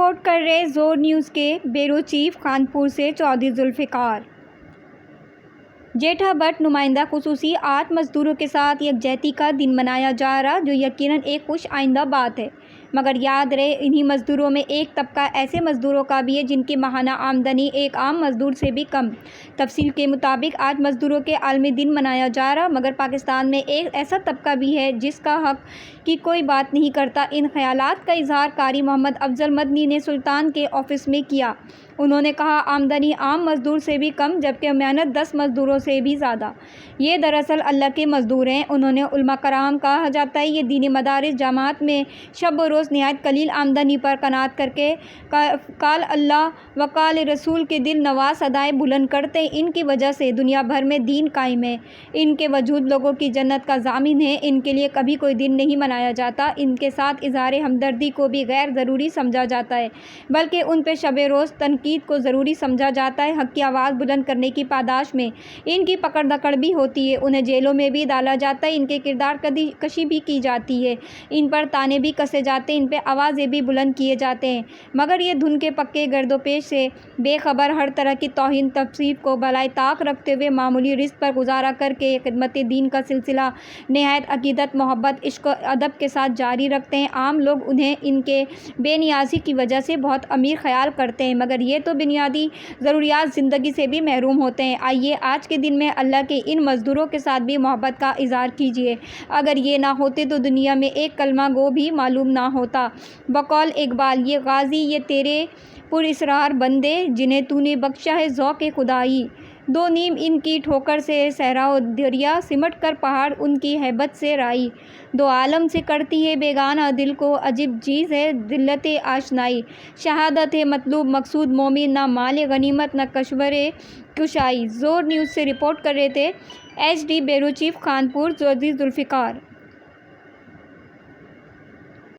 Report کر رہے زور نیوز کے بیورو چیف خانپور سے چودھری ذوالفقار جیٹھا بٹ نمائندہ خصوصی آج مزدوروں کے ساتھ یکجہتی کا دن منایا جا رہا جو یقیناً ایک خوش آئندہ بات ہے، مگر یاد رہے انہی مزدوروں میں ایک طبقہ ایسے مزدوروں کا بھی ہے جن کی ماہانہ آمدنی ایک عام مزدور سے بھی کم۔ تفصیل کے مطابق آج مزدوروں کے عالمی دن منایا جا رہا، مگر پاکستان میں ایک ایسا طبقہ بھی ہے جس کا حق کی کوئی بات نہیں کرتا۔ ان خیالات کا اظہار قاری محمد افضل مدنی نے سلطان کے آفس میں کیا۔ انہوں نے کہا آمدنی عام مزدور سے بھی کم جبکہ محنت 10 مزدوروں سے بھی زیادہ۔ یہ دراصل اللہ کے مزدور ہیں۔ انہوں نے علماء کرام کہا جاتا ہے یہ دینی مدارس جامعات میں شب و روز نہایت قلیل آمدنی پر قناعت کر کے قال اللہ و قال رسول کے دل نواز ادائیں بلند کرتے ہیں۔ ان کی وجہ سے دنیا بھر میں دین قائم ہے۔ ان کے وجود لوگوں کی جنت کا ضامن ہے۔ ان کے لیے کبھی کوئی دن نہیں منایا جاتا۔ ان کے ساتھ اظہار ہمدردی کو بھی غیر ضروری سمجھا جاتا ہے، بلکہ ان پہ شب روز تنقید کو ضروری سمجھا جاتا ہے۔ حق کی آواز بلند کرنے کی پاداش میں ان کی پکڑ دکڑ بھی ہوتی ہے۔ انہیں جیلوں میں بھی ڈالا جاتا ہے، ان کے کردار کشی بھی کی جاتی ہے، ان پر طعنے بھی کسے جاتے ہیں، ان پہ آوازیں بھی بلند کیے جاتے ہیں، مگر یہ دھن کے پکے گرد و پیش سے بے خبر ہر طرح کی توہین تفسیق کو بالائے طاق رکھتے ہوئے معمولی رزق پر گزارا کر کے خدمت دین کا سلسلہ نہایت عقیدت، محبت، عشق و ادب کے ساتھ جاری رکھتے ہیں۔ عام لوگ انہیں ان کے بے نیازی کی وجہ سے بہت امیر خیال کرتے ہیں، مگر یہ تو بنیادی ضروریات زندگی سے بھی محروم ہوتے ہیں۔ آئیے آج کے دن میں اللہ کے ان مزدوروں کے ساتھ بھی محبت کا اظہار کیجیے۔ اگر یہ نہ ہوتے تو دنیا میں ایک کلمہ گو بھی معلوم نہ ہوتا۔ بقول اقبال یہ غازی یہ تیرے پراسرار بندے جنہیں تو نے بخشا ہے ذوق خدائی، دو نیم ان کی ٹھوکر سے صحرا و دریا سمٹ کر پہاڑ ان کی ہیبت سے رائی، دو عالم سے کرتی ہے بیگانہ دل کو عجیب چیز ہے ذلت آشنائی، شہادت ہے مطلوب مقصود مومن نہ مال غنیمت نہ کشور کشائی۔ زور نیوز سے رپورٹ کر رہے تھے H D bureau chief Khanpur Chaudhry Zulfiqar.